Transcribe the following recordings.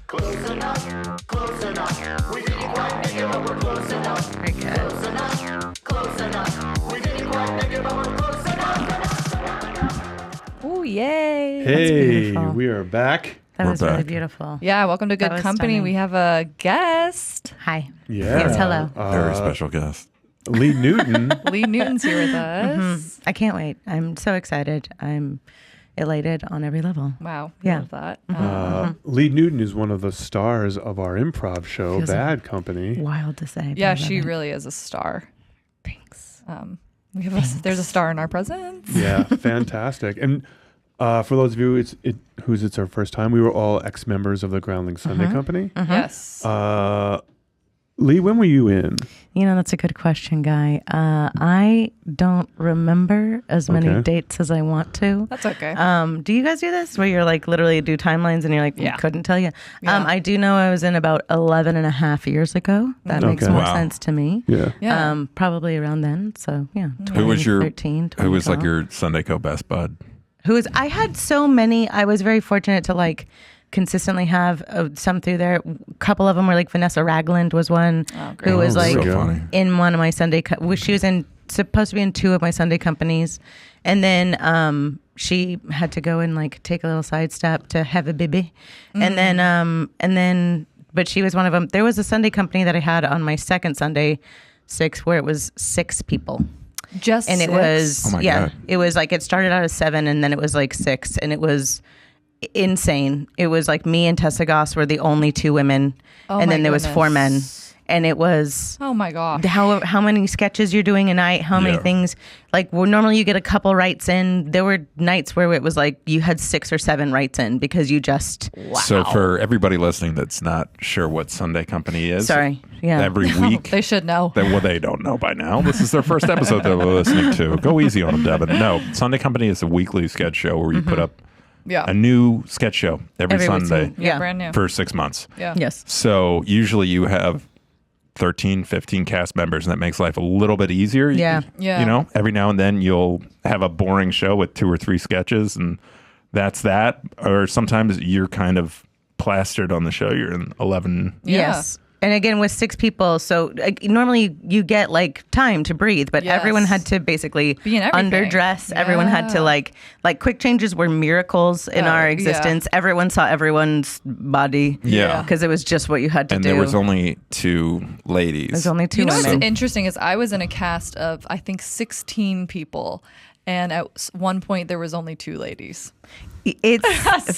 Close enough, close enough. We didn't quite make it, but we're close enough. Very good. Close enough, close enough. We didn't quite make it, but we're close enough. Oh, yay. That's Hey, beautiful. we are back. That We're was really back. beautiful. Yeah, welcome to That Good was Company. stunning. We have a guest. Hi. Yeah. Yes, hello. Very special guest. Lee Newton. Lee Newton's here with us. I can't wait. I'm so excited. I'm elated on every level. Wow. Yeah. Love that. Lee Newton is one of the stars of our improv show, Feels Bad Company. Wild to say. but Yeah, I love she it. really is a star. Thanks. We have there's a star in our presence. Yeah, fantastic. And for those of you it's our first time, we were all ex-members of the Groundlings Sunday Company. Yes. Lee, when were you in? You know, that's a good question, Guy. I don't remember as many Okay. dates as I want to. That's okay. Do you guys do this where you're like literally do timelines and you're like, Yeah. couldn't tell you? Yeah. I do know I was in about 11 and a half years ago. That makes Okay. more Wow. sense to me. Yeah. Yeah. Probably around then. So yeah. Who was your 13, Who was like 12. your Sunday Co best bud? I had so many. I was very fortunate to like consistently have some through there. A couple of them were like Vanessa Ragland was one great. who was Oh, like there you go. funny. in one of my Sunday. She was supposed to be in two of my Sunday companies, and then she had to go and like take a little sidestep to have a baby, and then but she was one of them. There was a Sunday company that I had on my second Sunday, 6, where it was 6 people. Just And it six? was, Oh my yeah, God. it was like, it started out as 7 and then it was like 6 and it was insane. It was like me and Tessa Goss were the only 2 women. Oh and my then there was 4 men. goodness. And it was Oh my gosh. how many sketches you're doing a night, how many Yeah. things, like normally you get a couple writes in. There were nights where it was like you had 6 or 7 writes in because you just, So for everybody listening that's not sure what Sunday Company is, sorry. Yeah. every week, They should know. they don't know by now. This is their first episode that they're listening to. Go easy on them, Devon. No, Sunday Company is a weekly sketch show where you put up Yeah. a new sketch show every Sunday routine. Yeah. Brand new. for 6 months. Yeah. Yes. So usually you have 13, 15 cast members, and that makes life a little bit easier. Yeah. Yeah. You know, every now and then you'll have a boring show with 2 or 3 sketches, and that's that. Or sometimes you're kind of plastered on the show. You're in 11. Yeah. Yes. And again, with 6 people, so normally you get like time to breathe, but Yes. everyone had to basically Be in everything. underdress. Everyone had to Yeah. like quick changes were miracles in our yeah. existence. Everyone saw everyone's body. Yeah. Because it was just what you had to And do. there was only 2 ladies. There's only 2 You know what's women. interesting is I was in a cast of I think 16 people, and at one point there was only 2 ladies. It's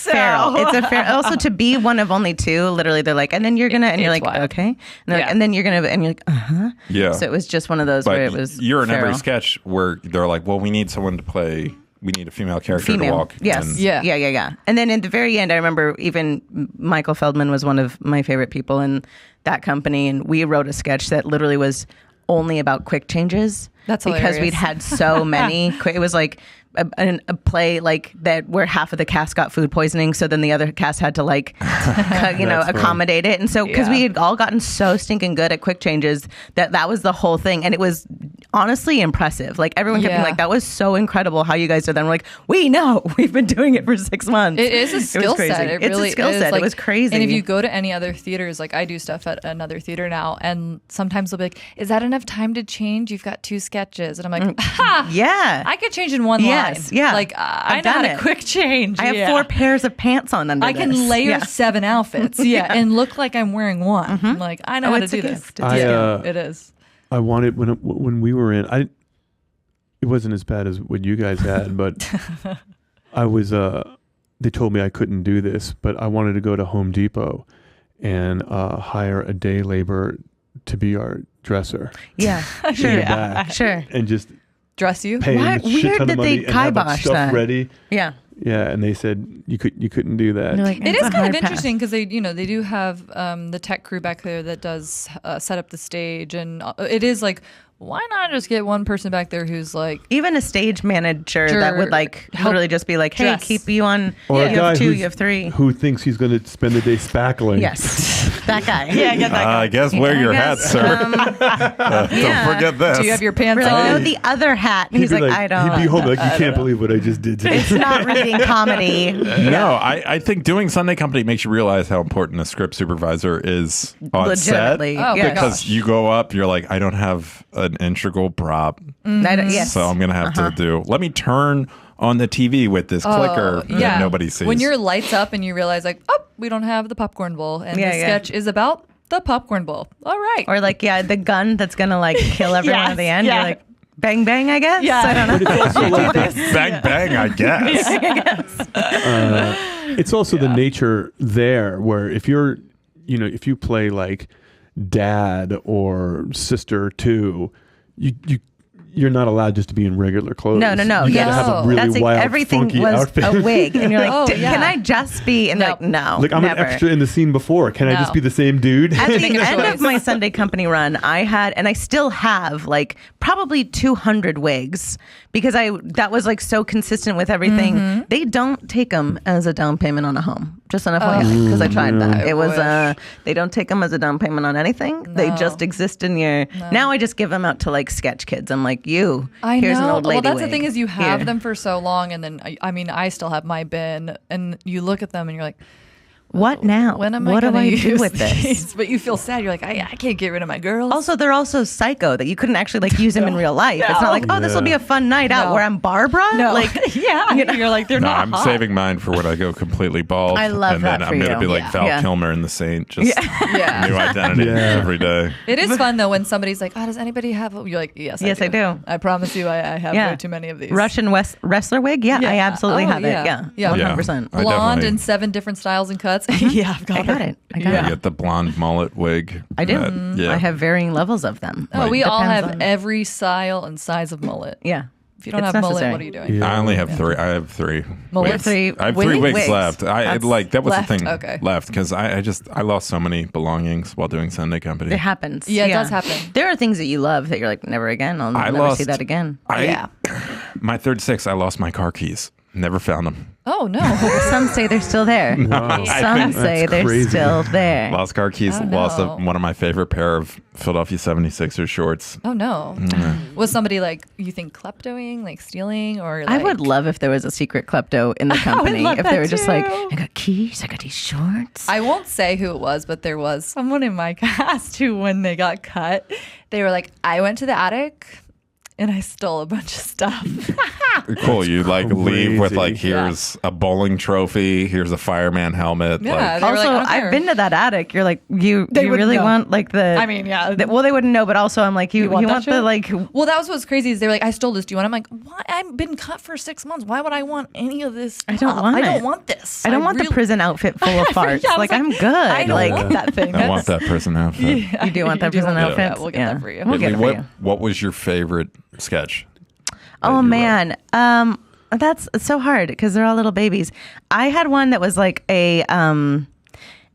So- feral. It's a fair. Also, to be one of only 2, literally, they're like, and then you're gonna, and you're It's like, wild. okay, and, they're like, Yeah. and then you're gonna, and you're like, Yeah. So it was just one of those where it But was. you're in every feral. sketch where they're like, well, we need someone to play. We need a female character to walk. Yes. And Yeah. Yeah. And then at the very end, I remember even Michael Feldman was one of my favorite people in that company. And we wrote a sketch that literally was only about quick changes. That's because hilarious. we'd had so many. It was like a play like that where half of the cast got food poisoning. So then the other cast had to like, That's accommodate it. And so because Yeah. we had all gotten so stinking good at quick changes that was the whole thing. And it was honestly impressive. Like everyone kept being Yeah. like, that was so incredible how you guys did that. And we're like, we know, we've been doing it for 6 months. It is a skill crazy. set. It It's really a skill is. set. Like, it was crazy. And if you go to any other theaters, like I do stuff at another theater now, and sometimes they'll be like, "Is that enough time to change? You've got 2 sketches," and I'm like, "Ha! yeah. I could change in one Yes, line. yeah. Like I I've know how done to it. quick change. I have Yeah. 4 pairs of pants on under I can this. layer Yeah. 7 outfits, and look like I'm wearing one. I'm like I know Oh, how to it's a do this. gift. It's a Yeah, it is. I wanted when we were in. It wasn't as bad as what you guys had, but I was. They told me I couldn't do this, but I wanted to go to Home Depot and hire a day laborer to be our dresser. Yeah, In sure. the back, Sure. and just Dress you. pay Why- them a shit weird ton that of money they and have kibosh stuff that. ready. Yeah. Yeah, and they said you couldn't do that. And you're like, It it's is a kind hard of pass. interesting because they do have the tech crew back there that does set up the stage, and it is like, why not just get one person back there who's like, Even a stage manager that would like help literally just be like, hey, dress. keep you on. Or you a guy have 2, who's- you have 3. who thinks he's going to spend the day spackling. Yes. that guy. Yeah, get that guy. I guess wear your hat, sir. Don't forget this. Do you have your pants We're like, on? no, the other hat. And he's He'd be like, I don't. He'd be home like, you can't believe what I just did today. It's not reading comedy. No, I think doing Sunday company makes you realize how important a script supervisor is on set. Legitimately. Oh, yes. Because you go up, you're like, I don't have an integral prop, Yes. so I'm going to have to do, let me turn on the TV with this clicker that nobody sees. When your lights up and you realize, like, oh, we don't have the popcorn bowl, and the sketch is about the popcorn bowl. All right. Or like, the gun that's going to like kill everyone at the end. yeah. You're like, bang, bang, I guess. Yeah. I don't know. But it's also like bang, bang, I guess. it's also the nature there where if you're, if you play like dad or sister too, you're not allowed just to be in regular clothes. No. You gotta have a really That's like, wild, everything funky was outfit. a wig. And you're like, Oh, yeah. can I just be? And like, no, Like I'm never. an extra in the scene before. Can I No. just be the same dude? At Make the a end choice. of my Sunday company run, I had, and I still have, like probably 200 wigs because that was like so consistent with everything. Mm-hmm. They don't take them as a down payment on a home. Just an FYI, because I tried that. It was they don't take them as a down payment on anything. They just exist in your. Now I just give them out to like sketch kids. I'm like, here's an old lady Well, that's wig. the thing is you have Here. them for so long, and then I still have my bin, and you look at them and you're like, What now? when am what I do going I to do use with this? these? But you feel sad. You're like, I can't get rid of my girls. Also, they're also psycho that you couldn't actually like use them in real life. It's not like, oh, this will be a fun night out No. where I'm Barbara. no, Like, yeah, you're like they're No, not. I'm hot. saving mine for when I go completely bald. I love and that then for I'm going to you. be like Yeah. Val Yeah. Kilmer in the Saint, just Yeah. new identity every day. It is fun though when somebody's like, "Oh, does anybody have?" You're like, "Yes, Yes, I do. I promise you, I have Yeah. way too many of these." Russian wrestler wig? Yeah, I absolutely have it. Yeah, Yeah. 100%. I Blonde definitely- in 7 different styles and cuts. Yeah, I've got I got it. I got I it. get the blonde mullet wig. I do. Yeah. I have varying levels of them. Oh, we all Depends have on- every style and size of mullet. Yeah. If you don't It's have mullet, necessary. what are you doing? Yeah. I only have 3. I have 3. Mullet? wigs. Three I have 3 wigs wigs. left. I That's that was left. the thing Okay. left because I lost so many belongings while doing Sunday company. It happens. Yeah, it does happen. There are things that you love that you're like, never again. I'll I never see lost- that again. My third 6, I lost my car keys. Never found them. Oh no. Some say they're still there. Some say they're crazy. still there. Lost car keys. Oh, Lost no. one of my favorite pair of Philadelphia 76ers shorts. Oh no. Was somebody like you think kleptoing, like stealing, or I like, would love if there was a secret klepto in the company. love If they that were just like, too. I got keys, I got these shorts. I won't say who it was, but there was someone in my cast who, when they got cut, they were like, I went to the attic and I stole a bunch of stuff. Cool. You like leave with like, crazy. here's a bowling trophy, here's a fireman helmet. Yeah, Like, they were like, Also, I don't care. I've been to that attic. You're like, you wouldn't really know. want like the. I mean, yeah. Well, they wouldn't know, but also I'm like, you want that want the shit? like. Well, that was what's crazy is they were like, I stole this. Do you want it? I'm like, what? I've been cut for 6 months. Why would I want any of this stuff? I don't want I don't it. want this. I don't want the really- prison outfit full of farts. Yeah, I was like, I'm good. I don't like want that thing. I want that prison outfit. Yeah, you do want that prison want outfit. that. Yeah, we'll get that for you. We'll get it for you. What was your favorite sketch? Oh you wrote? man, that's it's so hard because they're all little babies. I had one that was like a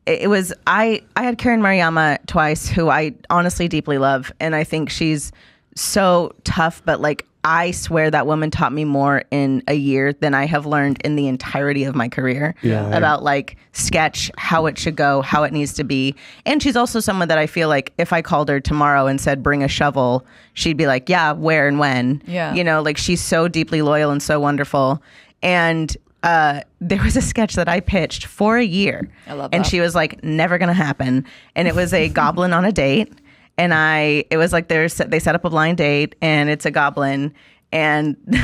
it was I had Karen Mariyama twice, who I honestly deeply love, and I think she's so tough, but like I swear that woman taught me more in a year than I have learned in the entirety of my career about like sketch, how it should go, how it needs to be. And she's also someone that I feel like if I called her tomorrow and said, bring a shovel, she'd be like, yeah, where and when? Yeah. You know, like she's so deeply loyal and so wonderful. And there was a sketch that I pitched for a year. I love and that. she was like, never going to happen. And it was a goblin on a date. And it was like they set up a blind date, and it's a goblin, and and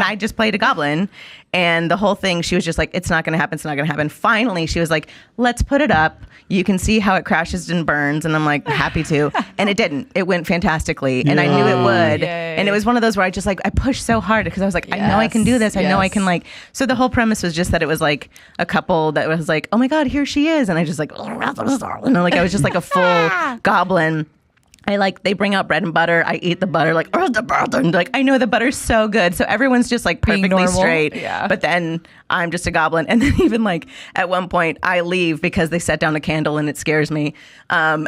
I just played a goblin, and the whole thing, she was just like, it's not going to happen, it's not going to happen. Finally, she was like, let's put it up. You can see how it crashes and burns, and I'm like, happy to. And it didn't. It went fantastically, and I knew it would. Yay. And it was one of those where I just like I pushed so hard because I was like, I know I can do this. I know I can like. So the whole premise was just that it was like a couple that was like, oh my god, here she is, and I just like, and like I was just like a full goblin. they bring out bread and butter. I eat the butter, like, oh, the butter. And like, I know the butter's so good. So everyone's just like Being perfectly normal. straight. Yeah. But then I'm just a goblin. And then even like at one point I leave because they set down a candle and it scares me. And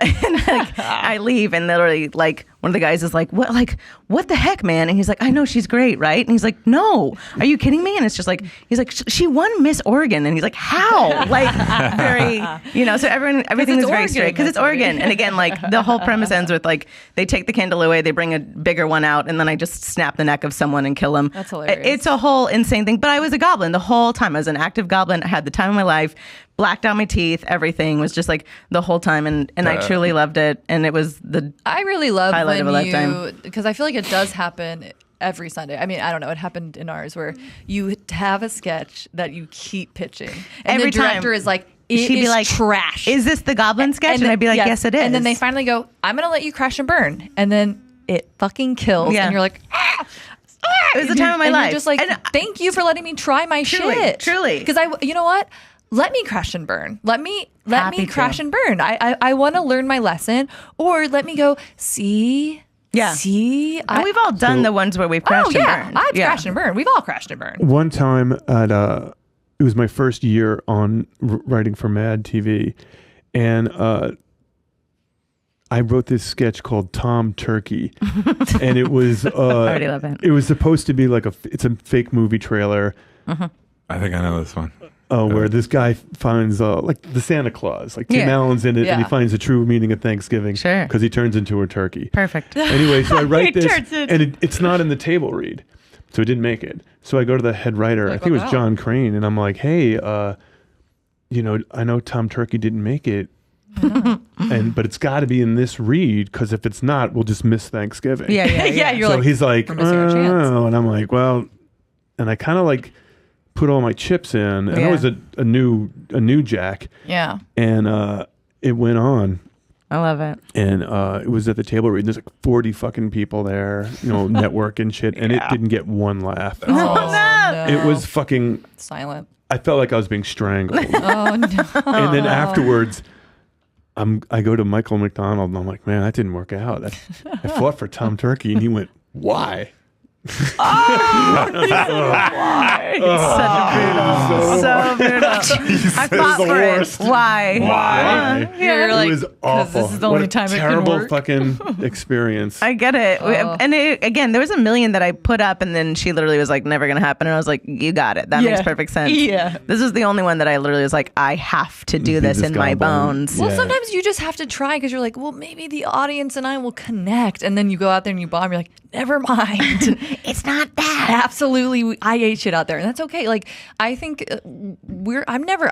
like, I leave and literally like one of the guys is like, what the heck, man? And he's like, I know, she's great, right? And he's like, no, are you kidding me? And it's just like, he's like, she won Miss Oregon. And he's like, how? Like very, so everything is very Oregon, straight because it's that's Oregon. And again, like the whole premise ends with like, they take the candle away, they bring a bigger one out, and then I just snap the neck of someone and kill them. That's hilarious. It's a whole insane thing. But I was a goblin the whole time. I was an active goblin. I had the time of my life, blacked out my teeth, everything was just like the whole time. And I truly loved it. And it was I really love highlight of a when lifetime. because I feel like it does happen every Sunday. I mean, I don't know. It happened in ours where you have a sketch that you keep pitching, and Every the director time. is like, "It she'd be is like, trash." Is this the goblin sketch? And I'd be like, yes, it is. And then they finally go, "I'm going to let you crash and burn," and then it fucking kills, Yeah. and you're like, "Ah." It was the time of my and life. You're just like, And thank you for letting me try my shit. Truly. Because you know what? Let me crash and burn. Let me Happy crash to. and burn. I want to learn my lesson, or let me go see. Yeah. See. And we've all done the ones where we've crashed Oh yeah, and burned. I've crashed and burned. We've all crashed and burned. One time at it was my first year on writing for Mad TV, and I wrote this sketch called Tom Turkey, and it was I already love it. It was supposed to be like it's a fake movie trailer. I think I know this one. Where this guy finds like the Santa Claus, like Tim Yeah. Allen's in it, and he Yeah. finds the true meaning of Thanksgiving. Sure. Because he turns into a turkey. Perfect. Anyway, so I write this, turns it. and it's not in the table read, so it didn't make it. So I go to the head writer, I think it was wow. John Crane, and I'm like, hey, I know Tom Turkey didn't make it, but it's got to be in this read, because if it's not, we'll just miss Thanksgiving. Yeah, yeah, yeah. Yeah, you're So like, he's like, "We're missing our chance." oh, and I'm like, well, and I kind of like put all my chips in, and Yeah. I was a new Jack, Yeah. and it went on. I love it. And it was at the table read. There's like 40 fucking people there, network and shit, and it didn't get one laugh. Oh, no. It was fucking. silent. I felt like I was being strangled. Oh no. And then afterwards, I go to Michael McDonald, and I'm like, man, that didn't work out. I fought for Tom Turkey, and he went, why? It's such a brutal. So brutal. I fought the for worst. it. Why? Why? You're like, It was 'cause awful. this is the What only a time it can terrible work. fucking experience. I get it. And again, there was a million that I put up, and then she literally was like, never going to happen. And I was like, you got it. That Yeah. makes perfect sense. Yeah. This is the only one that I literally was like, I have to do Be this this in my goblin. bones. Yeah. Well, sometimes you just have to try because you're like, well, maybe the audience and I will connect, and then you go out there and you bomb. You're like, never mind. It's not that. Absolutely, I ate shit out there, and that's okay. Like, I think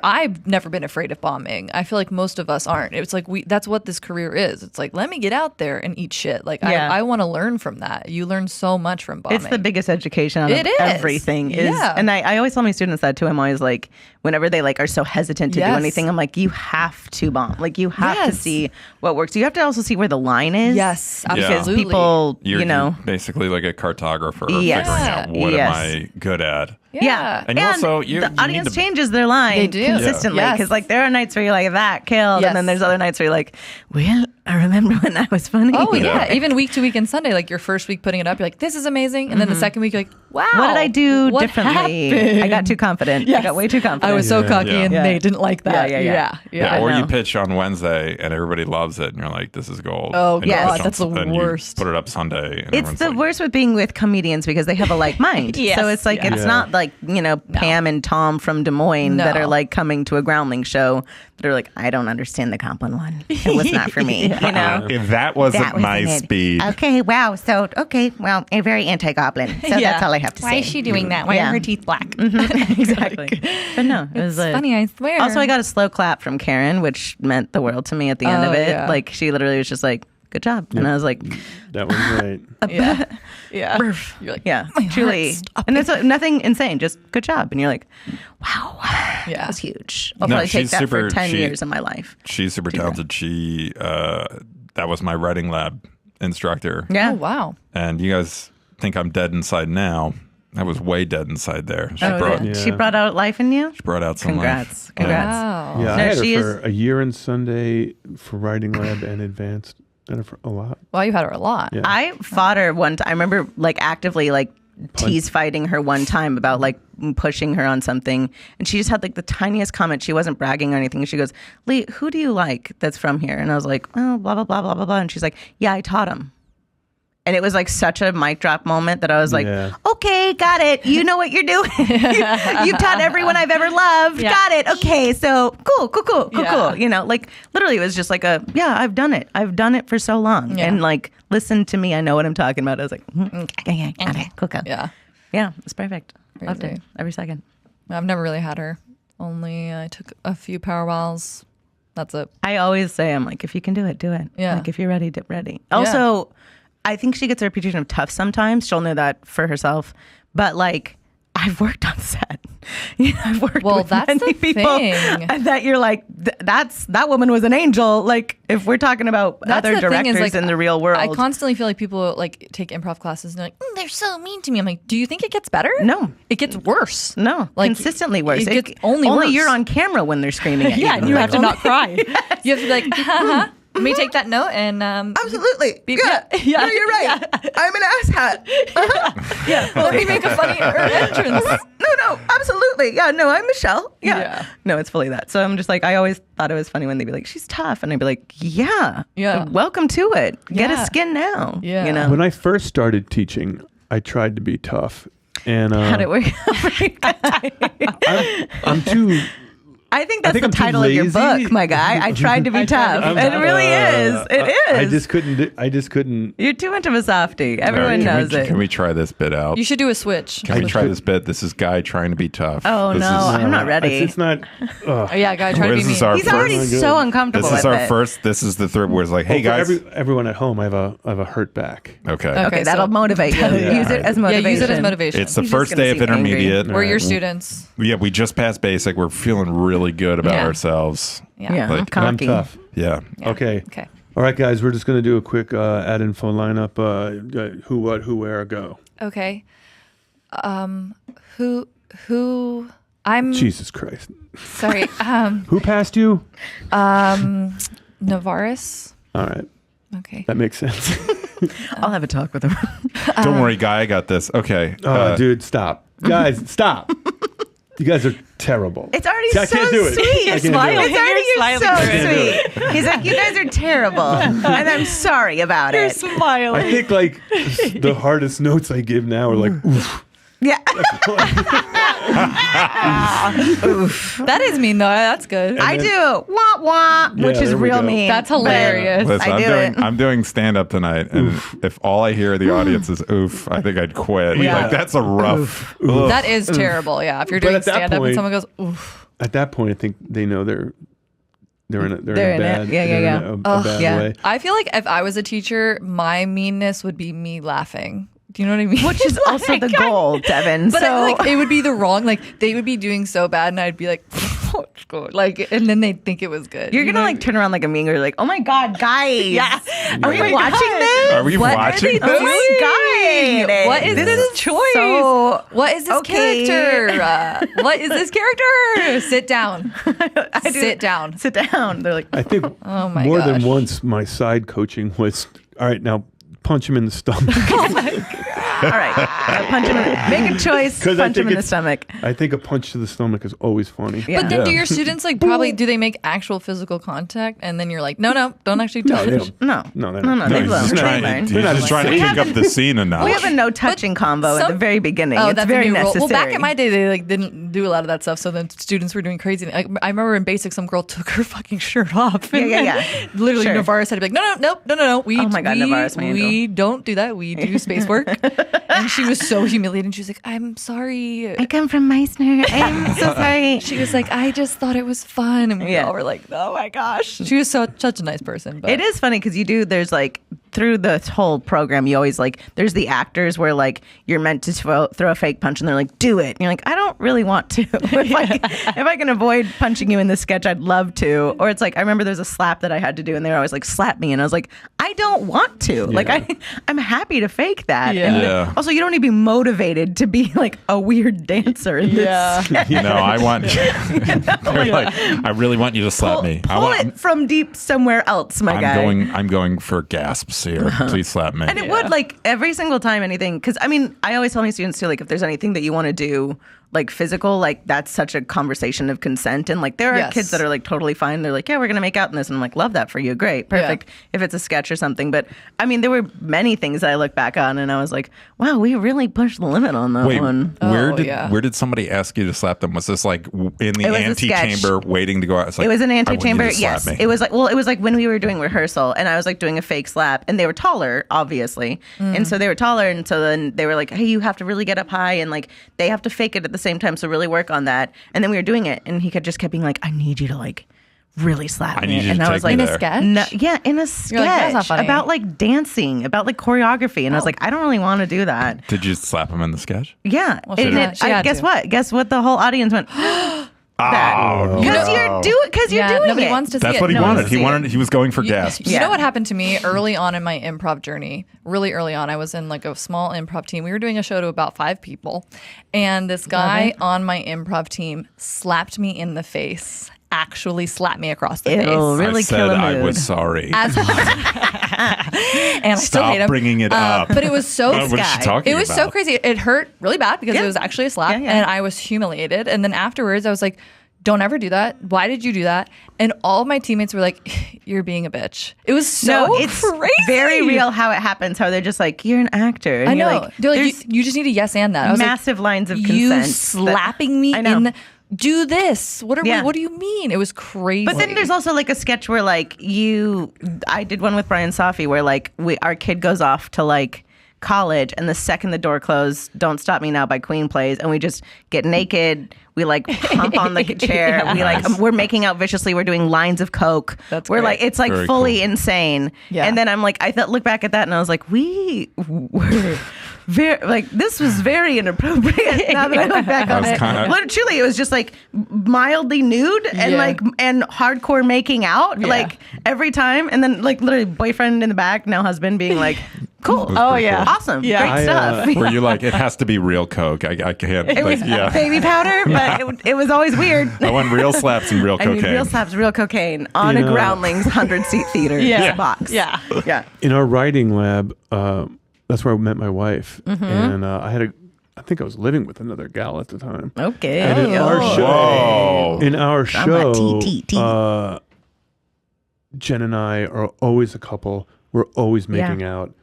I've never been afraid of bombing. I feel like most of us aren't. It's like that's what this career is. It's like, let me get out there and eat shit. Like, Yeah. I want to learn from that. You learn so much from bombing. It's the biggest education out of It is. everything. Yeah. And I always tell my students that too. I'm always like, whenever they like are so hesitant to do Yes. anything, I'm like, you have to bomb. Like you have to Yes. see what works. You have to also see where the line is. Yes, Yeah. Because absolutely. people, You're basically like a cartographer Yes. figuring out what Yes. am I good at. Yeah. And you also- you the need audience to- changes their line They do. consistently. Yeah. Because Yes. like there are nights where you're like, that killed. Yes. And then there's other nights where you're like, well, I remember when that was funny. Oh yeah. Yeah. Even week to week and Sunday, like your first week putting it up, you're like, this is amazing, and then the second week, you're like, wow, What did I do what differently? happened? I got too confident. I Yes. got way too confident. I was so cocky, Yeah. and Yeah. they didn't like that. Yeah. Yeah. Or I you know. pitch on Wednesday and everybody loves it, and you're like, "This is gold." Oh, And you God, pitch on that's the and you worst. put it up Sunday. And It's everyone's the like, worst with being with comedians because they have a like mind. Yes, So it's like, yeah. it's Yeah. not like, Pam and Tom from Des Moines that No. are like coming to a Groundling show that are like, I don't understand the Compline one. It was not for me, If that wasn't That wasn't my it. speed, Okay, wow. So, well, a very anti-goblin. So Yeah. that's all I have to say. Why is she doing that? Why Yeah. are her teeth black? Exactly. But no, it was It's funny, I swear. Also, I got a slow clap from Karen, which meant the world to me at the end of Oh, it. yeah. Like, she literally was just like, good job. And I was like, That was right. Yeah. Yeah. You're like, yeah, my heart's truly. stopping. And it's nothing insane, just good job. And you're like, wow, Yeah. that was huge. I'll No, probably take she's that super- for 10 she- years of my life. she's super talented. She that was my writing lab instructor. Yeah. Oh wow. And you guys think I'm dead inside now. I was way dead inside there. She Oh, brought yeah. Yeah. She brought out life in you? brought out some Congrats. life. Congrats. Wow. Yeah, No, I had her she for a year and Sunday for writing lab and advanced. Had her for a lot. Well, you had her a lot. Yeah. I fought her one time. I remember like actively like tease fighting her one time about like pushing her on something, and she just had like the tiniest comment. She wasn't bragging or anything. She goes, "Lee, who do you like that's from here?" And I was like, "Oh, blah blah blah blah blah blah." And she's like, "Yeah, I taught him." And it was like such a mic drop moment that I was like, Yeah. "Okay, got it. You know what you're doing. You've taught everyone I've ever loved. Yeah. Got it. Okay, so cool. Yeah. You know, like literally, it was just like I've done it. I've done it for so long, Yeah. and like, listen to me. I know what I'm talking about. I was like, okay, got it. Cool. Yeah, it's perfect. Loved Crazy. it every second. I've never really had her. Only I took a few power whiles. That's it. I always say, I'm like, if you can do it, do it. Yeah. Like if you're ready, ready. Also, I think she gets a reputation of tough sometimes. She'll know that for herself. But like, I've worked on set. You know, I've worked with that's many the people thing. that you're like, that woman was an angel. Like if we're talking about That's other the thing directors is, like, in the real world. I constantly feel like people like take improv classes and they're like, they're so mean to me. I'm like, do you think it gets better? No. It gets worse. No, Like, consistently worse. it gets only worse. you're on camera when they're screaming at you. Yeah, and you Like, have to not cry. You have to be like, haha. Let me take that note and Absolutely. Yeah. No, you're right. I'm an asshat. let me make a funny entrance. No, absolutely. Yeah, no, I'm Michelle. Yeah. No, it's fully that. So I'm just like, I always thought it was funny when they'd be like, she's tough. And I'd be like, yeah. Welcome to it. Get Yeah. a skin now. Yeah. You know? When I first started teaching, I tried to be tough, and How'd it work? I'm too. I think that's think the I'm too title of your lazy. book, my guy. I tried to be tough. I'm- It really is. It is. I just couldn't. You're too much of a softie. Everyone All right, knows it. Can we try this bit out? You should do a switch. Can we try this bit? This is Guy trying to be tough. Oh, This no. is- I'm not ready. It's not. Oh, yeah, guy, try to be This is mean. our He's first- already Good. so uncomfortable This is with our it. first. This is the third where it's like, hey guys. everyone at home, I have a hurt back. Okay. Okay, that'll motivate you. Yeah. Use it as Yeah, motivation. use it as motivation. It's the He's just first gonna day of seem angry. intermediate. We're your students. Yeah, we just passed basic. We're feeling really good about Yeah. ourselves. Yeah, Like, I'm cocky. I'm tough. Yeah. Okay. Okay. All right, guys, we're just going to do a quick ad info lineup. Who, what, who, where, go. Okay. Who? I'm Jesus Christ. sorry. Who passed you? Navaris. All right. Okay. That makes sense. I'll have a talk with him. Don't worry, Guy. I got this. Okay. Dude, stop. Guys, stop. You guys are terrible. It's already See, I so can't do it. sweet. I can't do it. It's already You're so sweet. He's like, you guys are terrible, and I'm sorry about it. smiling. I think like the hardest notes I give now are like, oof. Yeah. That is mean though. That's good. I do wah wah, which Yeah, is there we real go. mean. That's but hilarious. Listen, I do I'm doing stand up tonight, and if all I hear in the audience is oof, I think I'd quit. Yeah. Like that's a rough. Ugh. That is terrible. Yeah. If you're But doing at that stand up and point- someone goes, oof. At that point, I think they know they're in a They're in it. bad, Yeah, yeah, they're yeah. in a bad yeah. way. I feel like if I was a teacher, my meanness would be me laughing. Do you know what I mean? Which is also the goal, Devon. But So like, it would be the wrong. Like they would be doing so bad, and I'd be like, "Oh, it's good." Like, and then they'd think it was good. you're You gonna know? like turn around like a mean girl, like, oh my god, guys, yeah, are you watching this? Are we What are watching they this? Oh my god, What is this choice? So, What is this okay. character? What is this character? Sit down. do- Sit down. sit down. They're like, I think Oh my more than gosh. once my side coaching was, all right, now punch him in the stomach. all right, punch him. Make a choice. 'Cause I Punch him think in the it's- stomach. I think a punch to the stomach is always funny. Yeah. But then do Yeah. your students like probably do they make actual physical contact and then you're like, no, don't actually touch. They don't. No, No, they no, don't. no. No, They he's learn. just They trying, learn. he's just trying to We kick have up the scene enough. We have a no touching combo at the very beginning. Oh, it's that's very a new rule. necessary. Well, back in my day, they like didn't do a lot of that stuff. So then students were doing crazy. Like, I remember in basic, some girl took her fucking shirt off. Yeah, yeah, yeah. Literally, Sure. Navaris had to be like, no. We, Oh my God, Navaris, my we don't do that. We do space work. And she was so humiliated. And she was like, I'm sorry. I come from Meissner. I'm so sorry. She was like, I just thought it was fun. And we Yeah. all were like, oh my gosh. She was such a nice person. But It is funny because you do. There's like through the whole program, you always like, there's the actors where like you're meant to throw a fake punch and they're like, do it. And you're like, I don't really want to. If I can avoid punching you in the sketch, I'd love to. Or it's like, I remember there's a slap that I had to do and they were always like, slap me. And I was like, I don't want to. Like, I'm happy to fake that. Yeah. And also, you don't need to be motivated to be like a weird dancer in this sketch. No, I want. They're like, I really want you to slap me. Pull it from deep somewhere else, my guy. I'm going for gasps here. Please slap me. And it would, like, every single time anything, because I mean, I always tell my students too, like, if there's anything that you want to do, like physical, like that's such a conversation of consent. And like there are kids that are like totally fine. They're like, yeah, we're going to make out in this. And I'm like, love that for you. Great. Perfect. Yeah. If it's a sketch or something. But I mean, there were many things that I look back on and I was like, wow, we really pushed the limit on that one. Where did somebody ask you to slap them? Was this like in the antechamber waiting to go out? Like, it was an antechamber. Yes. It was like when we were doing rehearsal and I was like doing a fake slap and they were taller, obviously. And so they were taller. And so then they were like, hey, you have to really get up high and like they have to fake it at the same time, so really work on that. And then we were doing it and he just kept being like, I need you to like really slap me. And I was like, in a sketch? No, yeah, in a sketch. Like, that's not funny. About like dancing, about like choreography. And I was like, I don't really want to do that. Did you slap him in the sketch? Yeah. Well, guess what? Guess what? The whole audience went, because you're doing nobody it. Wants to see That's it. what he wanted. He was going for gasps. You know what happened to me early on in my improv journey? Really early on, I was in like a small improv team. We were doing a show to about 5 people, and this guy on my improv team slapped me in the face. Actually slapped me across the face. It'll really kill a mood. I was sorry. And I still hate him. Stop bringing it up. But it was so what is she talking It was about? so crazy. It hurt really bad because it was actually a slap, Yeah. and I was humiliated. And then afterwards, I was like, don't ever do that. Why did you do that? And all of my teammates were like, you're being a bitch. It was it's crazy. very real how it happens, how they're just like, you're an actor. And I know. You're like, They're like, you just need to yes and that. I was massive like, lines of you consent. slapping me I know. in the... Do this. What do you mean? It was crazy. But then there's also like a sketch where like I did one with Brian Safi where like our kid goes off to like college and the second the door closed, Don't Stop Me Now by Queen plays and we just get naked. We like pump on the chair. We like we're making out viciously. We're doing lines of coke. We're great. like it's like Very fully cool. insane. Yeah. And then I'm like look back at that and I was like we were very like this was very inappropriate. Now that I look back on it, truly it was just like mildly nude and like and hardcore making out like every time. And then like literally boyfriend in the back, now husband being like. Cool. Oh yeah. Awesome. Yeah. Great stuff. Were you like, it has to be real coke? I can't. It was baby powder, but it was always weird. I want real slaps and real I cocaine. need real slaps, real cocaine on a Groundlings 100-seat theater box. Yeah. In our writing lab, that's where I met my wife, and I think I was living with another gal at the time. Okay. And in our show, Jen and I are always a couple. We're always making out.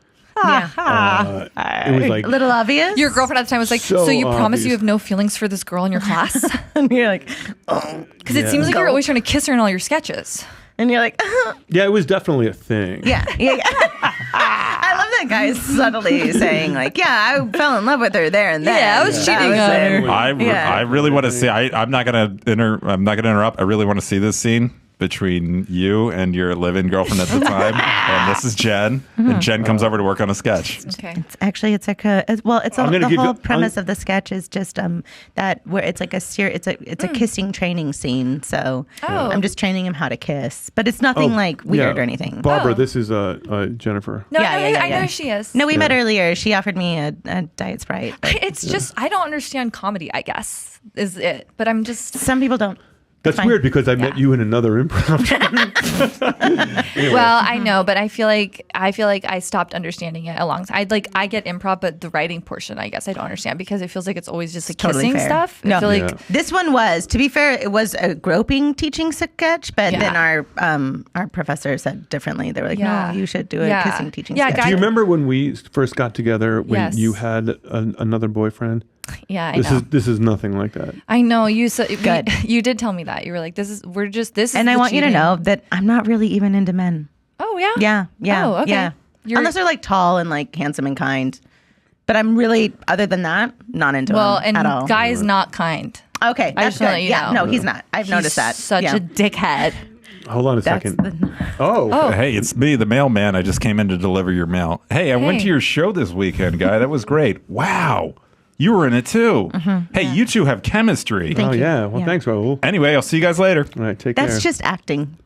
It was like a little obvious. Your girlfriend at the time was like, so you promise obvious. you have no feelings for this girl in your class? and you're like, oh. Because it seems like you're always trying to kiss her in all your sketches. And you're like, yeah, it was definitely a thing. yeah. I love that guy subtly saying like, yeah, I fell in love with her there and then. Yeah, I was cheating on her. I really want to see. I'm not gonna interrupt. I really want to see this scene between you and your live-in girlfriend at the time, and this is Jen. And Jen comes over to work on a sketch. Okay. The whole premise of the sketch is just that where it's like it's a kissing training scene. So I'm just training him how to kiss, but it's nothing like weird or anything. Barbara, this is Jennifer. No, I know who she is. No, we met earlier. She offered me a Diet Sprite. It's just I don't understand comedy. I guess is it, but I'm just some people don't. That's weird because I met you in another improv. Anyway. Well, I know, but I feel like I stopped understanding it alongside. I get improv, but the writing portion, I guess I don't understand because it feels like it's always just Totally kissing fair. stuff. No, I feel like this one was. To be fair, it was a groping teaching sketch, but then our professor said differently. They were like, no, you should do a kissing teaching sketch. Do you remember when we first got together when you Yes. had another boyfriend? Yeah, I know. This is nothing like that. I know you said Good. You did tell me that you were like, this is And I want you to know that I'm not really even into men. Oh yeah. Yeah. Oh okay. Yeah. Unless they're like tall and like handsome and kind. But I'm really, other than that, not into him at all. Guy is not kind. Okay, I that's just wanna good. let you know. No, he's not. I've noticed that. Such a dickhead. Hold on a That's second. the. Oh. Hey, it's me, the mailman. I just came in to deliver your mail. Hey, I went Hey. to your show this weekend, guy. That was great. Wow. You were in it too. Hey, you two have chemistry. Oh, you. yeah. Well, Yeah. thanks, Raul. Anyway, I'll see you guys later. All right, take care. That's just acting.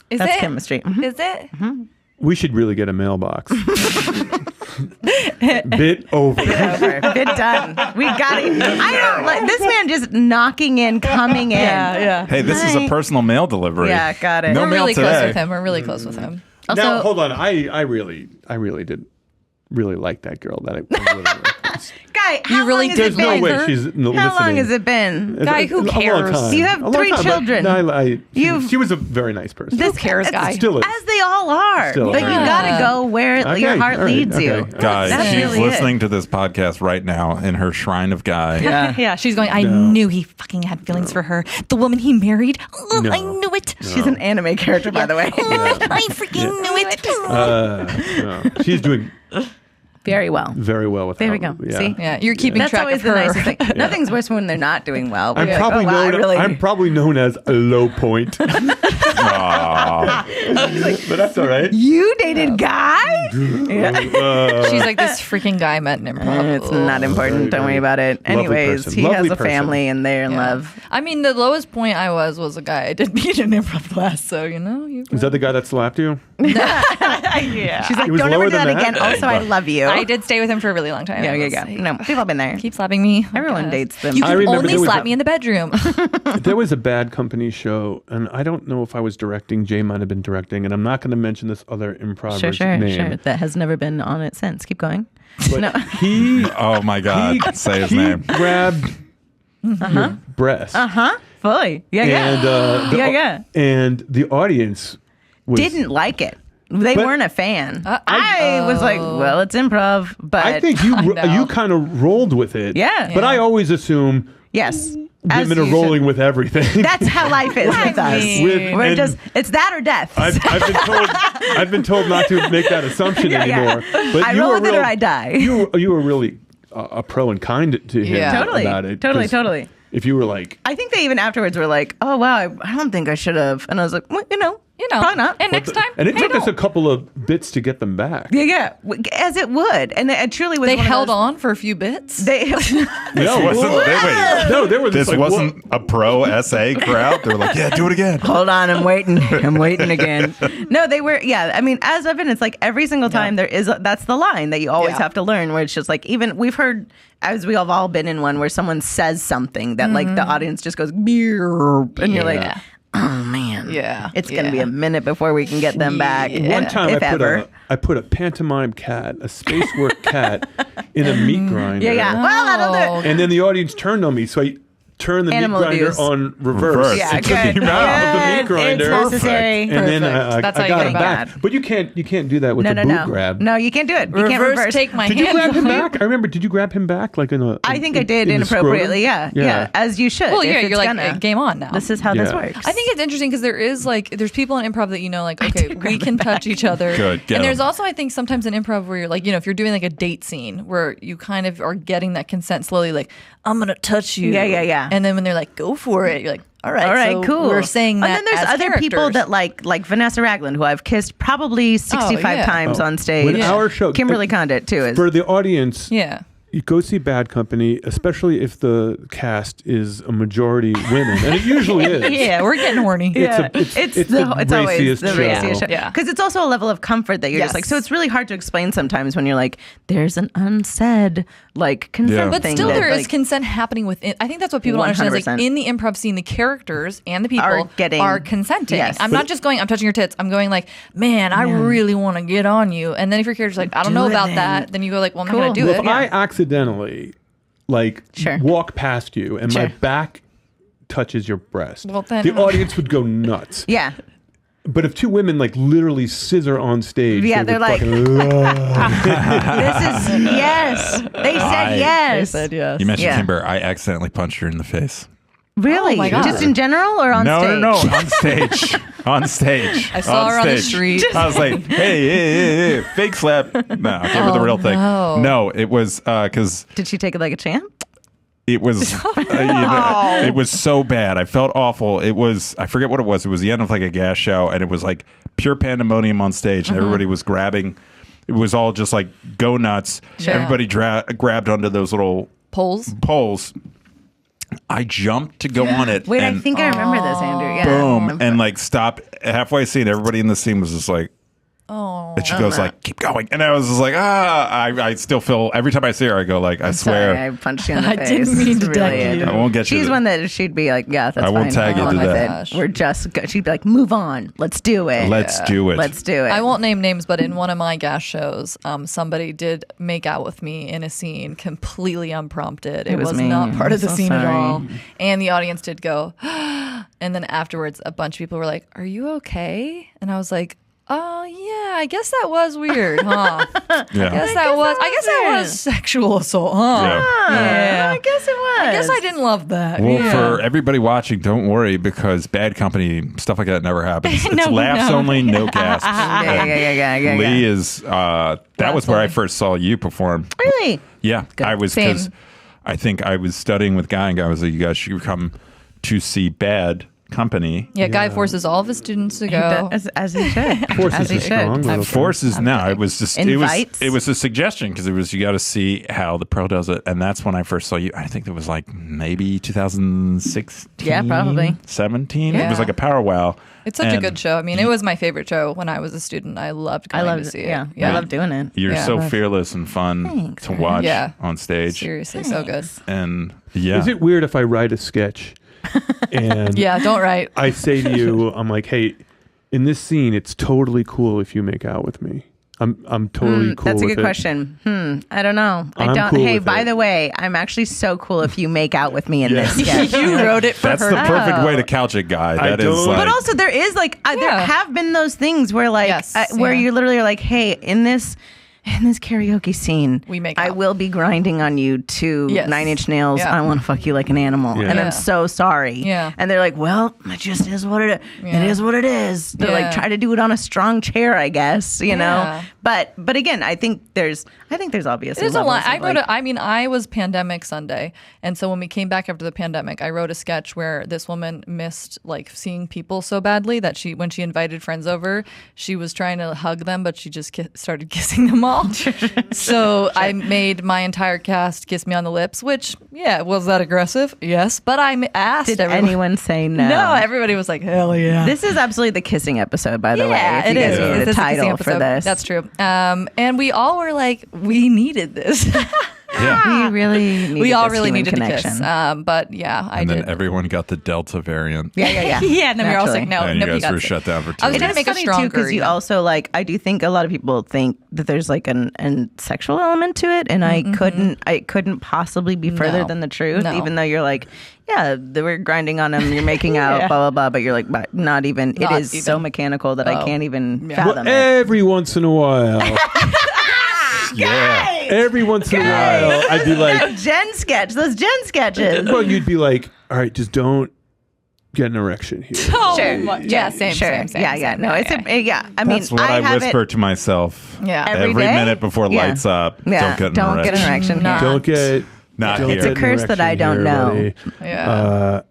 Is That's it chemistry. Mhm. Is it? We should really get a mailbox. Bit over. Over. Bit done. We got it. I don't like this man just knocking in, coming in. Yeah. Hey, this is a Hi. personal mail delivery. Yeah, got it. No We're mail really close today. with him. We're really close with him. Also, Now, hold on. I really did really like that girl. guy, how You really long has did it There's no been? way her? she's listening. How long has it been? Guy, who A long cares? time. You have A long 3 time, but children. no, You've- she was a very nice person. This Who cares, guy? Still is. As they all are. Still but are. you gotta go where Okay, your heart all right, leads you. okay. Guys, That's she's really it. listening to this podcast right now in her shrine of Guy. Yeah, she's going, I No. knew he fucking had feelings for her. The woman he married. Oh, No. I knew it. She's an anime character, by the way. I freaking knew it. No. She's doing Very well. very well with There we that. go. Yeah. See? Yeah, you're keeping That's track always of the her. nicest thing. Nothing's worse when they're not doing well. I'm You're probably like, oh, wow, known. I really, I'm probably known as a low point, but Aw. that's all right. you dated Guy? She's like, this freaking guy met in improv. It's not important. Don't worry about it. Lovely Anyways, person. he has Lovely a person. family and they're in Yeah. love. I mean, the lowest point I was a guy I did meet in improv class. So, you know. Is that the guy that slapped you? Yeah. She's like, It was don't ever lower do that than that? again. Also, I love you. I did stay with him for a really long time. Yeah, I yeah, was yeah. like, No, people have been there. Keep slapping me. Oh, Everyone God. dates them. You I can remember only there was slap a- me in the bedroom. There was a Bad Company show, and I don't know if I was directing. Jay might have been directing, and I'm not going to mention this other improver's Sure. name. That has never been on it since. Keep going. But No. he Oh my God. Say his he name. grabbed your breast, Fully. Yeah, and yeah. and the audience was, Didn't like it. They But- weren't a fan. I was like, well, it's improv, but I think I know. you kind of rolled with it. Yeah. But I always assume yes, as women are you rolling should. with everything. That's how life is with us. With- We're and just it's that or death. I've been told not to make that assumption Yeah, yeah. anymore. But I you roll were with it real, or I die. You were really a pro and kind to him Yeah. about it. Totally. 'cause If you were like, I think they even afterwards were like, "Oh wow, I don't think I should have," and I was like, well, probably not. And next time, and it hey, took us a don't. couple of bits to get them back. Yeah, as it would, and it truly was. They one of held those- on for a few bits. They This wasn't, wait. No, they were This just like, wasn't a pro SA crowd. They were like, yeah, do it again. Hold on, I'm waiting. I'm waiting again. No, they were. Yeah, I mean, as I've been, it's like every single time there is. That's the line that you always Yeah. have to learn. Where it's just like even we've heard, as we have all been in one, where someone says something that like the audience just goes, "Beer," and you're like, Yeah. oh man, Yeah. it's gonna be Yeah. a minute before we can get them back. Yeah. One time if ever. I put a pantomime cat, a space work cat, in a meat grinder. Yeah. Well, that'll do. Oh, it. And then the audience turned on me, so I turned the Animal meat grinder abuse. on reverse. Reverse. Yeah, It's good. the amount of the meat Good. grinder. It's necessary. And then Perfect. I That's how you got get him it back. back. But you can't do that with No, a no, boot no. grab. No, you can't do it. You can't reverse, reverse. take my Did you hand. grab him back? I remember. Did you grab him back like in a? I think I did in the scrotum? inappropriately. Yeah, as you should. Well, if yeah, it's you're like, gonna. game on now. This is how this Yeah. works. I think it's interesting because there's people in improv that like, okay, we can touch each other. Good, get and there's 'em. also, I think, sometimes in improv where you're like, if you're doing like a date scene where you kind of are getting that consent slowly, like, I'm gonna touch you. Yeah. And then when they're like, go for it, you're like, all right, so cool. We're saying that. And then there's as other people characters. that like Vanessa Ragland, who I've kissed probably 65 yeah. times on stage. When our show, Kimberly Condit too is. for the audience, Yeah. you go see Bad Company, especially if the cast is a majority women, and it usually is. Yeah, we're getting horny. It's it's the always the raciest show. raciest show. Yeah. Because it's also a level of comfort that you're just Yes. like, so it's really hard to explain sometimes when you're like, there's an unsaid like consent Yeah. But thing. still, that, there is like, consent happening within. I think that's what people don't understand. Is like 100%. in the improv scene, the characters and the people Are consenting. yes. I'm not just going, I'm touching your tits. I'm going like, man, I really want to get on you. And then if your character's like, I don't Do know it about then. that, then you go like, well, I'm Cool. not going to do Well, it. if I accidentally Sure. walk past you and my Sure. back touches your breast, Well, then- the audience would go nuts. Yeah. But if two women like literally scissor on stage, Yeah, they they're would like- fucking love. This is yes. They said yes. yes. You mentioned Yeah. Kimber. I accidentally punched her in the face. Really? Oh my God. Just in general or on No, stage? no, on stage. On stage. I saw her on the street. I was like, hey, fake slap. No, I gave her the real thing. no. No, it was because Did she take it like a champ? It was, it was so bad. I felt awful. It was, I forget what it was. It was the end of like a gas show, and it was like pure pandemonium on stage, and everybody was grabbing. It was all just like go nuts. Sure. Everybody grabbed onto those little poles. I jumped to go on it. Wait, and I think I remember this, Andrew. Yeah. boom, and like stop halfway scene. Everybody in the scene was just like, and she goes like, keep going. And I was just like, I still feel, every time I see her, I go like, I swear. Sorry, I punched you in the I face. didn't mean to Really, tag you. I won't get you. She's one that she'd be like, yeah, that's I fine. won't tag you Go to on with that. it. We're just, she'd be like, move on. Let's do it. Let's do it. Let's do it. I won't name names, but in one of my gas shows, somebody did make out with me in a scene completely unprompted. It was me. not part of the I'm so scene at sorry. all. And the audience did go, and then afterwards, a bunch of people were like, "Are you okay?" And I was like, "Oh yeah, I guess that was weird, huh? I guess that was sexual assault, huh? Yeah. I guess it was. I guess I didn't love that. Well, yeah. for everybody watching, don't worry, because bad company, stuff like that never happens. It's laughs only, no gasps. Yeah. Lee is, that was where I first saw you perform. Really? Yeah, Good. I was, Same. because I think I was studying with Guy, and Guy was like, you guys should come to see Bad Company. Yeah, Guy forces all of his students to go. As he should. Forces as he are strong. should. little Forces now. It was just Invites? it was a suggestion because it was you got to see how the pro does it, and that's when I first saw you. I think it was like maybe 2016. Yeah, probably. 17. It Yeah. was like a power wow. It's such a And good show. I mean, it was my favorite show when I was a student. I loved I going love to see it. it. Yeah. I love doing it. You're Yeah. so fearless and fun Thanks, to man. watch Yeah. on stage, Seriously, so good. and yeah. Is it weird if I write a sketch and Yeah, don't write. I say to you, I'm like, hey, in this scene, it's totally cool if you make out with me. I'm totally cool. That's a with good it. question. I don't know. I I'm don't. cool Hey, with by it. the way, I'm actually so cool if you make out with me in this sketch. You wrote it for That's her. the perfect Oh. way to couch it, Guy. I That is don't- like, But also, there is like there Yeah. have been those things where like Yes, where yeah. you literally are like, hey, in this karaoke scene, We make I out. will be grinding on you to Yes. 9 Inch Nails. Yeah. I want to fuck you like an animal, Yeah. and Yeah. I'm so sorry. Yeah. And they're like, well, it just is what it is. Yeah. It is what it is. They're Yeah. like, try to do it on a strong chair, I guess. You know. Yeah. But again, I think there's obviously There's a levels lot. of, I was pandemic Sunday. And so when we came back after the pandemic, I wrote a sketch where this woman missed like seeing people so badly that when she invited friends over, she was trying to hug them, but she just started kissing them all. So I made my entire cast kiss me on the lips, which, yeah, was that aggressive? Yes. But I asked Did everyone. anyone say no? No, everybody was like, hell yeah. This is absolutely the kissing episode, by the way. Yeah, If you guys need This a is a kissing title for episode. this. That's true. And we all were like, we needed this. yeah. We really needed we all this really human needed connection. to kiss. But yeah, I And did. then everyone got the Delta variant. Yeah. Yeah, and then we were all Naturally. like, no, and you nobody guys got were sick. shut down for 2 I was weeks. trying to make it funny too stronger. because you also like. I do think a lot of people think that there's like an sexual element to it, and I couldn't possibly be further No. than the truth. No. Even though you're like, yeah, we're grinding on them, you're making out, Yeah. blah blah blah. But you're like, but not even. Not it is so even. mechanical that I Oh. can't even Yeah. Well, fathom it. every once in a while, Yeah. every once in a while, I'd be like, Those Jen sketches. well, you'd be like, all right, just don't get an erection here. Oh, Sure. yeah, same. Yeah. Same. No, it's a yeah. I mean, That's what I I have whisper it to myself. Yeah. Every Every day? minute before Yeah. lights up. Yeah, Don't get an erection. Not. Don't get. Not don't here. get It's a an curse that I erection don't here, know. buddy. Yeah.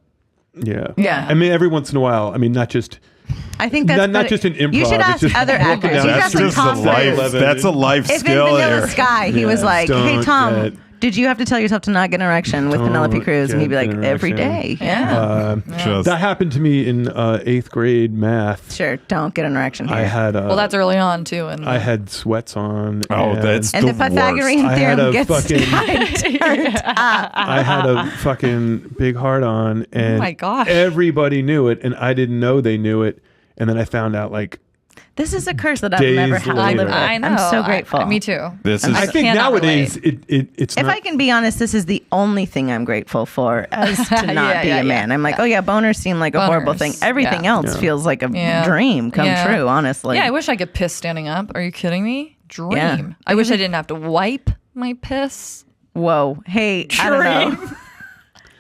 Yeah. Yeah. I mean, every once in a while. I mean, not just. I think that's Not just in improv. You should it's ask just other walking actors. down You should the ask That's street. just a Tom life. Cruise. That's a life If in skill Vanilla here. Sky, he was Yeah, like, "Hey don't Tom, get- did you have to tell yourself to not get an erection with Don't Penelope Cruz?" And he'd be get like, an "Every erection. day, yeah, Just- That happened to me in 8th grade math. sure, don't get an erection here." I had Well, that's early on too. And I had sweats on. Oh, and that's and the the Pythagorean I had theorem a gets fucking- turned up. I had a fucking big heart on, and my gosh. everybody knew it, and I didn't know they knew it. And then I found out, like, This is a curse that I've Days never had to later. live with. I know. I'm so grateful. Me too. This I is- I think cannot nowadays relate. it's If not. I can be honest, this is the only thing I'm grateful for, as to not Yeah, be yeah, a man. yeah. I'm like, oh yeah, boners seem like a horrible Boners, thing. Everything yeah. else Yeah. feels like a Yeah. dream come Yeah. true. Honestly, Yeah, I wish I could piss standing up. Are you kidding me? Dream. Yeah. I wish I didn't have to wipe my piss. Whoa, hey, I don't know.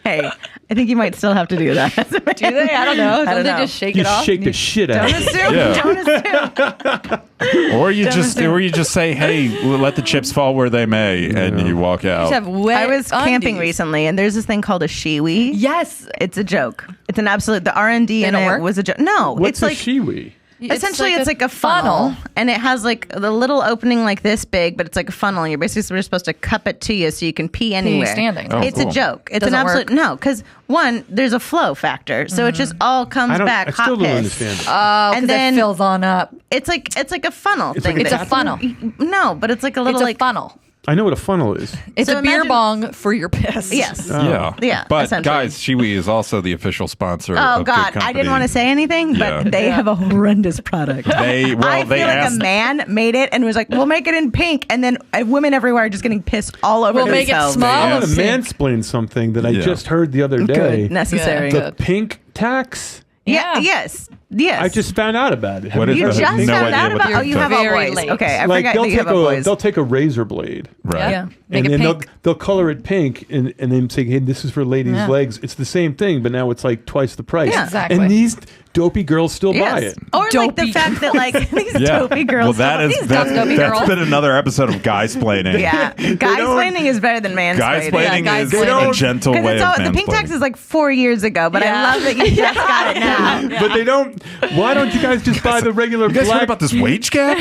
Hey, I think you might still have to do that. Do they? I don't know. Don't they just shake You it off? shake the shit out Don't of it. assume. Yeah. Don't assume. Or you just say, "Hey, let the chips fall where they may," and you walk out. Just have wet I was camping undies. recently, and there's this thing called a shiwi. Yes. It's a joke. It's an absolute. The R&D in Did it it work? was a joke. No, What's it's a like shiwi? essentially it's like a funnel, and it has like the little opening like this big, but it's like a funnel. You're basically supposed to cup it to you so you can pee anywhere. standing. Oh, It's cool. a joke. It's Doesn't an absolute work? no, because one, there's a flow factor, so it just all comes back I hot still don't piss. understand it. Oh, And and then- then it fills on up. It's like a funnel It's thing. like a It's a catheter? funnel. No, but it's like a little It's a like funnel. I know what a funnel is. It's So a beer imagine- bong for your piss. yes. Yeah. Yeah, But essentially. guys, Shiwi is also the official sponsor. Oh of God, Good I didn't want to Company. say anything, but Yeah. they have a horrendous product. They I well, feel they like asked. a man made it and was like, "We'll make it in pink," and then women everywhere are just getting pissed all over We'll make it themselves. small. I want to Pink. mansplain something that I Yeah. just heard the other day. Good, necessary. Yeah. The pink tax. Yeah. Yeah. Yes. I just found out about it. What Have is You I just have found no idea out what about. you're Oh, you have talking all about. boys. Very Okay, I like forgot they'll that you have take all boys. they'll take a razor blade. Right. Yeah. Make and it then pink. they'll color it pink and then say, hey, this is for ladies' Yeah. legs. It's the same thing, but now it's like twice the price. Yeah. Exactly. And these dopey girls still buy Yes. it. Or like the Dopey fact that like these Yeah. dopey girls. Well, that is these that's dopey girls. been another episode of guy-splaining. yeah, guy-splaining is better than mansplaining. Guy-splaining Yeah, is guy-splaining. a gentle Because way it's of all, the pink tax mansplaining. is like 4 years ago, but Yeah. I love that you just got it now. But they don't. Why don't you guys just buy the regular You guys black? heard about this wage gap?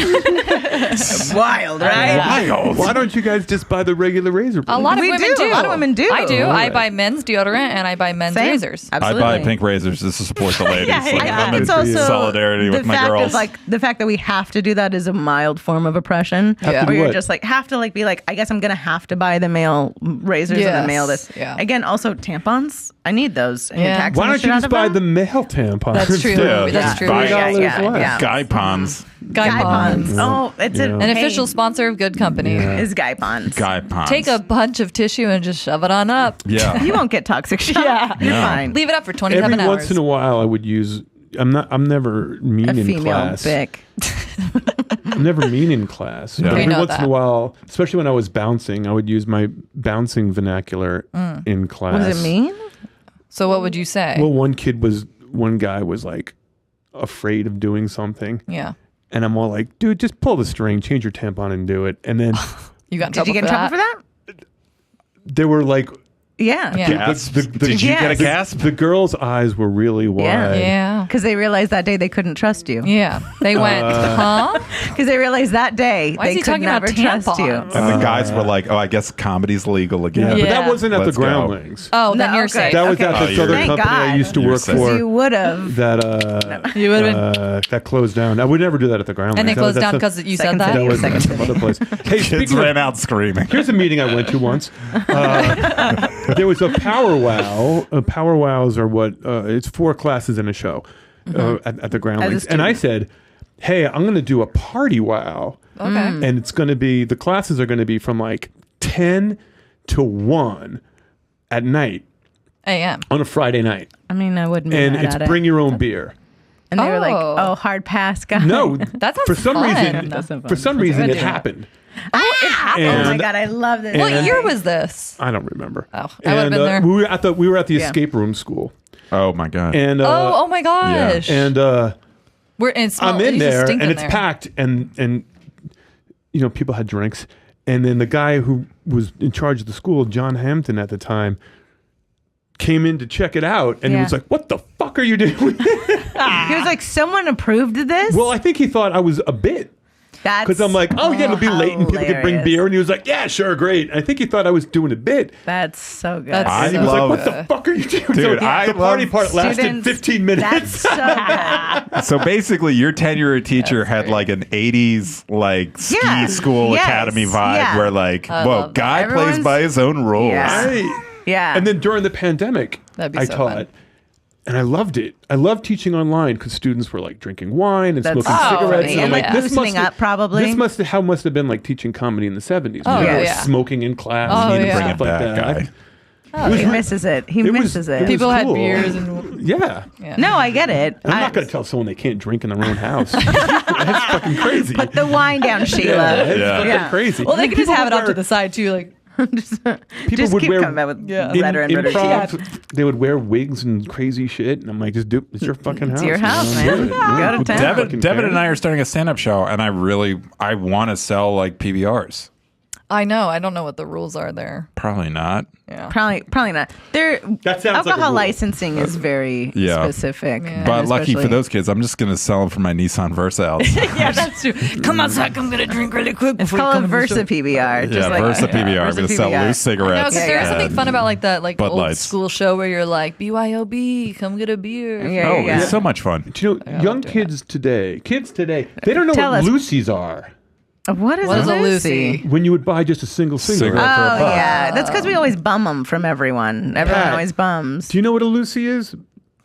Wild, right? Wild. Why don't you guys just buy the regular razor blade? A lot of We women do. do. A lot of women do. I do. All I right. buy men's deodorant and I buy men's Same. razors. I Absolutely. buy pink razors just to support the ladies. Yeah, like, I I'm think in it's also solidarity the with my fact girls. of like the fact that we have to do that is a mild form of oppression. Have to Where do you're what? just like have to like be like, I guess I'm gonna have to buy the male razors and the Yes. male this. Yeah. Again, also tampons. I need those. And you're Yeah. taxing Why the don't shit you out just of buy them? the male tampons? That's true. Yeah. That's true. Guy- $3 Yeah, less. yeah. Guy ponds. Guy Ponds. Oh, it's Yeah. an An official sponsor of Good Company. is Guy Ponds. Guy ponds. Take a bunch of tissue and just shove it on up. Yeah. You won't get toxic shock. Yeah. You're No. fine. Leave it up for 27 Every hours. once in a while, I would use. I'm never mean A in female class. bick. I'm never mean in class. Yeah. But We every know once in that. a while, especially when I was bouncing, I would use my bouncing vernacular in class. Was it mean? So what would you say? Well, one guy was like afraid of doing something, yeah. and I'm all like, "Dude, just pull the string, change your tampon, and do it." And then You got in Did trouble you get in for trouble for that? that? they were like, Yeah. Yeah. Gasp. The- Did you get a Yes. gasp? the girls' eyes were really wide. Yeah. Yeah. Because they realized that day they couldn't trust you. Yeah. They went, huh? Because they realized that day Why is they he could talking about never trust you. tampons? And the guys were like, "Oh, I guess comedy's legal again." But that Yeah. wasn't at Let's the go. Groundlings. Oh, then No, you're okay. safe. That was Okay. at Oh, this you're other Thank company I God. used to You're work safe. for. You would have. That You would have been. that closed down. I would never do that at the Groundlings. And they That was- closed down that's because you Second said that? City. that was Second some City. other place. Hey, Kids speaking ran of, out screaming. here's a meeting I went to once. There was a powwow. Powwows are what? It's 4 classes in a show at the Groundlings. And I said, "Hey, I'm going to do a party wow." Okay. And it's going to be, the classes are going to be from like 10 to 1 at night AM. on a Friday night. I mean, I wouldn't be And mad it's at it. bring your own beer. And they were like, Oh. oh, hard pass, guy. No, That sounds for some fun. reason, That's so fun. for some That's reason good it to know. happened. Oh, it happened. Oh my And- God, I love this. What And- year was this? I don't remember. Oh, I would've And, been there. We were at the Yeah. escape room school, Oh my god. and Oh my gosh. and We're and it smells, I'm in it just there, stink and in it's there. packed, and you know, people had drinks, and then the guy who was in charge of the school, John Hampton at the time, came in to check it out, and he Yeah. was like, "What the fuck are you doing?" He was like, someone approved of this? Well, I think he thought I was a bit. That's Because I'm like, oh yeah, it'll be late and people could bring hilarious. beer, and he was like, yeah, sure, great. And I think he thought I was doing a bit. That's so good. That's And he so was like, love what it. the fuck are you doing? Dude, so I the party love part lasted Students, 15 minutes. That's so good. So basically, your tenure teacher had like an '80s like ski Yeah. school Yes. academy vibe, Yeah. where like, I whoa, love that. guy plays Everyone's- by his own rules. Yeah. Right. Yeah. And then during the pandemic, That'd be I so taught. fun. And I loved it. I loved teaching online because students were like drinking wine and That's smoking so cigarettes. funny. And I'm And, like, like, this loosening must up, probably. This must have been like teaching comedy in the 70s. Oh, when people were yeah. smoking in class. Oh, and yeah. stuff like Bring it back, that. guy. Oh, was he yeah. misses it. He It was- misses it it. was People had cool. beers and Yeah. yeah. No, I get it. I'm not going to tell someone they can't drink in their own house. That's fucking crazy. Put the wine down, Sheila. Yeah, it's Yeah. fucking Yeah. crazy. Well, they can just People have it would off to wear- the side too, like Just would keep wear- coming back with Yeah. redder and redder Improv, teeth. they would wear wigs and crazy shit, and I'm like, just do. It's your fucking house. It's your house, man. man. Do it. Go to town. Devon and I are starting a stand-up show, and I want to sell like PBRs. I know. I don't know what the rules are there. Probably not. Yeah. Probably not. That sounds like a alcohol rule. licensing is very Yeah. specific. Yeah. But lucky for especially- those kids, I'm just going to sell them for my Nissan Versa outside. Yeah, that's true. Come outside. I'm gonna drink really quick. It's before you called come in the Versa show. PBR. Just Yeah, like, Versa PBR. I'm Versa going to sell PBR. loose No, cigarettes. because there's something and fun about like that, like Bud old Lights. school show where you're like BYOB, come get a beer. Yeah, Oh, yeah. it's so much fun. Do you know, young kids today, they don't know Tell what us. Lucy's are. What is What is a Lucy? Lucy? When you would buy just a single cigarette. Cigarette. Oh, for a buck. yeah. That's because we always bum them from everyone. Everyone Pat, always bums. Do you know what a Lucy is?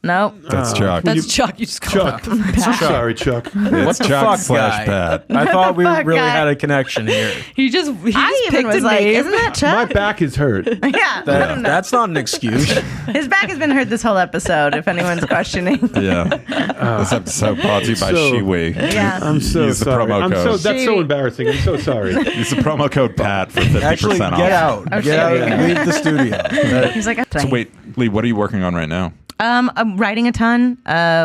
Nope. That's Chuck. That's Chuck. You just call Chuck. him. Sorry, Chuck. It's the Chuck fuck, / guy? Pat. I thought we fuck, really guy? had a connection here. He just I even picked was a like, name. isn't that My Chuck? back is hurt. Yeah. That's not an excuse. His back has been hurt this whole episode, if anyone's questioning. Yeah. This episode brought to you by So- Shiwi. Yeah. I'm so Use the sorry. promo code. That's so embarrassing. I'm so sorry. Use the promo code PAT for 50% Actually, off. get out. Get out and leave the studio. He's like, So wait, Lee, what are you working on right now? I'm writing a ton.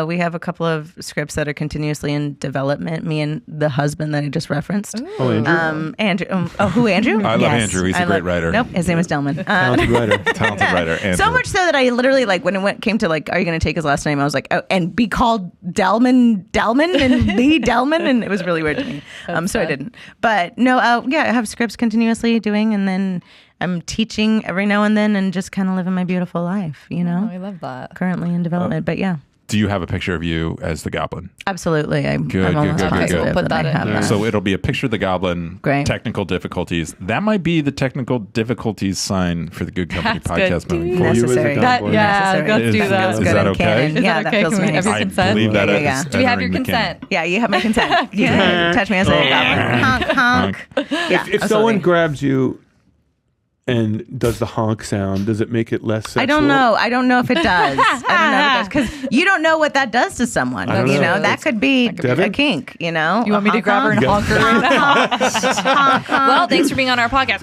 We have a couple of scripts that are continuously in development. Me and the husband that I just referenced. Oh, Andrew. Andrew. Who, Andrew? I love Andrew. He's a great writer. Nope, his name is Delman. Talented writer. Talented writer. Andrew. So much so that I literally, like, when it came to, like, are you going to take his last name? I was like, oh, and be called Delman and Lee Delman? And it was really weird to me. So I didn't. But no, yeah, I have scripts continuously doing, and then I'm teaching every now and then and just kind of living my beautiful life, you know? I love that. Currently in development, but yeah. Do you have a picture of you as the Goblin? Absolutely. I'm Good, almost good, good, positive good. We'll put that I that in have there. that. So it'll be a picture of the Goblin. Great. Technical difficulties. That might be the technical difficulties sign for the Good Company That's podcast good. moving forward. You as a Necessary. goblin. Yeah, let's do Is- that. is that okay? Canon. Is Yeah, that okay? feels Can we nice. have your I consent? believe that Yeah, is yeah. Do we have your entering the canon. consent? Yeah, you have my consent. You can touch me as a goblin. Honk, honk. Yeah, If someone grabs you and does the honk sound, does it make it less sexual? I don't know. I don't know if it does. I don't know if it does because you don't know what that does to someone. I don't You know. know, that could be Devon? a kink. You know, You want me to grab her and honk her right now? Well, thanks for being on our podcast.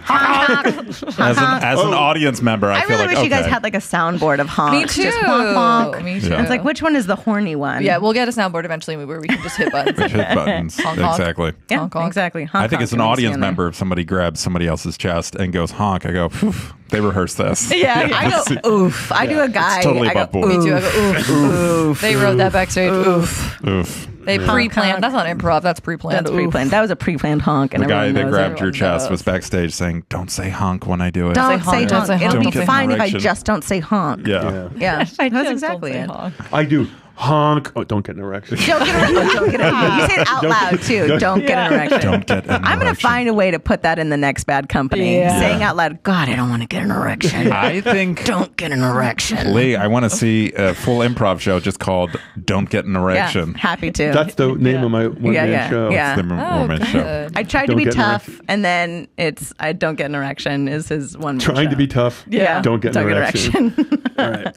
As an audience member, I I feel really like wish okay. you guys had like a soundboard of honks. Me too. Just honk, honk. Me too. Yeah. It's like, which one is the horny one? Yeah, we'll get a soundboard eventually where we can just hit buttons. Which hit buttons. Honk, honk. Exactly. Yeah, Honk, honk. exactly. Honk, I think honk, as an and you audience stand there. member, if somebody grabs somebody else's chest and goes honk, I go, phew, they rehearsed this. Yeah, I go oof. I do a guy. totally I go, above board. Me too. I go, oof. Oof. They wrote that backstage. Oof. Oof. They pre-planned. That's not improv. That's pre-planned. That's pre-planned. That was a pre-planned honk. And The guy everyone that knows grabbed it. your Everyone chest knows. was backstage saying, "Don't say honk when I do it." Don't Say say honk. Don't honk. say It'll honk. be Don't get fine if I erection. just don't say honk. Yeah. Yeah, I that's just exactly don't say it. honk. I do honk. Oh, don't get an erection. Don't get an erection. You say it out loud too. Don't get an erection. Don't get an I'm gonna erection. find a way to put that in the next Bad Company. Yeah. Saying out loud, God, I don't want to get an erection. I think, Don't get an erection. Lee, I want to see a full improv show just called "Don't Get an Erection." Yeah, happy to. That's the name of my one-man show. yeah. The woman show. good. I tried to Don't be get an tough, erection. and then it's I don't get an erection is his one. Trying to be tough. Yeah. Don't get an erection. All right.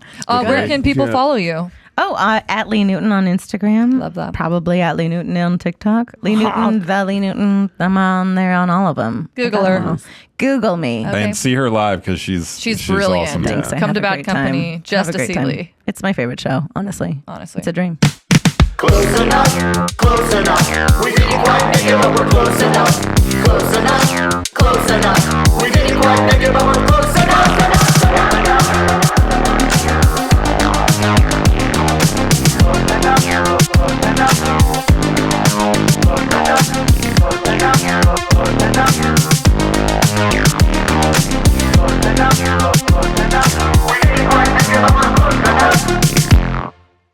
Where can people Yeah. follow you? Oh, at Lee Newton on Instagram. Love that. Probably at Lee Newton on TikTok. Lee Newton, the Lee Newton. I'm on there on all of them. Google her. Google me. Okay. And see her live because she's brilliant. awesome. Thanks. I Come have to a Bad great Company time. just Have a to great see time. Lee. It's my favorite show, honestly. Honestly. It's a dream. Close enough, close enough. We didn't quite make it, but we're close enough. Close enough, close enough. We didn't quite make it, but we're